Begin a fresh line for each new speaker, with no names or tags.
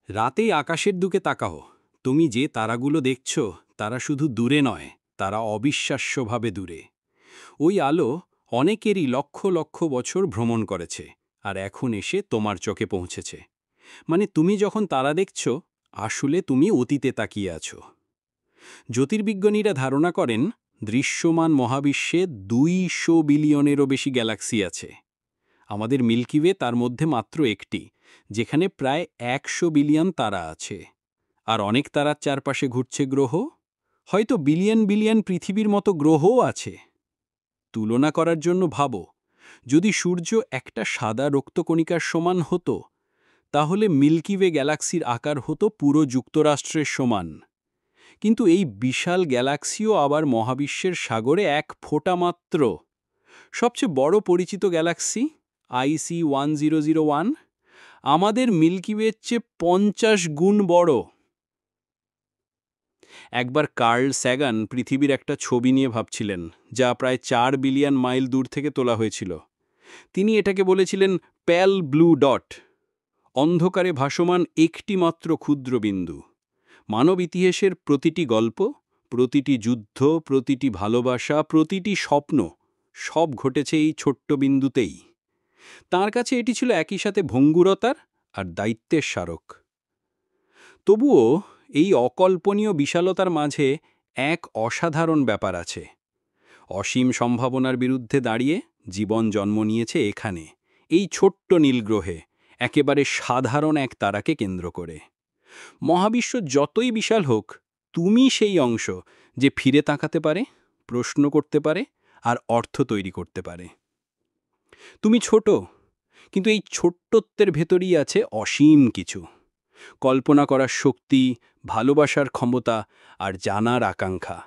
রাতেই আকাশের দিকে তাকাও। তুমি যে তারাগুলো দেখছ তারা শুধু দূরে নয়, তারা অবিশ্বাস্যভাবে দূরে। ওই আলো অনেকেরই লক্ষ লক্ষ বছর ভ্রমণ করেছে, আর এখন এসে তোমার চোখে পৌঁছেছে। মানে তুমি যখন তারা দেখছ, আসলে তুমি অতীতে তাকিয়ে আছো। জ্যোতির্বিজ্ঞানীরা ধারণা করেন দৃশ্যমান মহাবিশ্বে 200 বিলিয়নেরও বেশি গ্যালাক্সি আছে। আমাদের মিল্কি ওয়ে তার মধ্যে মাত্র একটি, যেখানে প্রায় 100 বিলিয়ন তারা আছে। আর অনেক তারার চারপাশে ঘুরছে গ্রহ, হয়তো বিলিয়ন বিলিয়ন পৃথিবীর মতো গ্রহও আছে। তুলনা করার জন্য ভাবো, যদি সূর্য একটা সাদা রক্তকণিকার সমান হতো, তাহলে মিল্কি ওয়ে গ্যালাক্সির আকার হতো পুরো যুক্তরাষ্ট্রের সমান। কিন্তু এই বিশাল গ্যালাক্সিও আবার মহাবিশ্বের সাগরে এক ফোঁটা মাত্র। সবচেয়ে বড় পরিচিত গ্যালাক্সি IC 1001 আমাদের মিল্কি ওয়ের চেয়ে 50 গুণ বড়। একবার কার্ল স্যাগান পৃথিবীর একটা ছবি নিয়ে ভাবছিলেন, যা প্রায় 4 বিলিয়ন মাইল দূর থেকে তোলা হয়েছিল। তিনি এটাকে বলেছিলেন প্যাল ব্লু ডট, অন্ধকারে ভাসমান একটি মাত্র ক্ষুদ্র বিন্দু। মানব ইতিহাসের প্রতিটি গল্প, প্রতিটি যুদ্ধ, প্রতিটি ভালোবাসা, প্রতিটি স্বপ্ন, সব ঘটেছে এই ছোট্ট বিন্দুতেই। তাঁর কাছে এটি ছিল একই সাথে ভঙ্গুরতার আর দায়িত্বের স্মারক। তবুও এই অকল্পনীয় বিশালতার মাঝে এক অসাধারণ ব্যাপার আছে। অসীম সম্ভাবনার বিরুদ্ধে দাঁড়িয়ে জীবন জন্ম নিয়েছে এখানে, এই ছোট্ট নীলগ্রহে, একেবারে সাধারণ এক তারাকে কেন্দ্র করে। মহাবিশ্ব যতই বিশাল হোক, তুমি সেই অংশ যে ফিরে তাকাতে পারে, প্রশ্ন করতে পারে আর অর্থ তৈরি করতে পারে। তুমি ছোট, কিন্তু এই ছোট্টত্বের ভেতরই আছে অসীম কিছু। কল্পনা করার শক্তি, ভালোবাসার ক্ষমতা আর জানার আকাঙ্ক্ষা।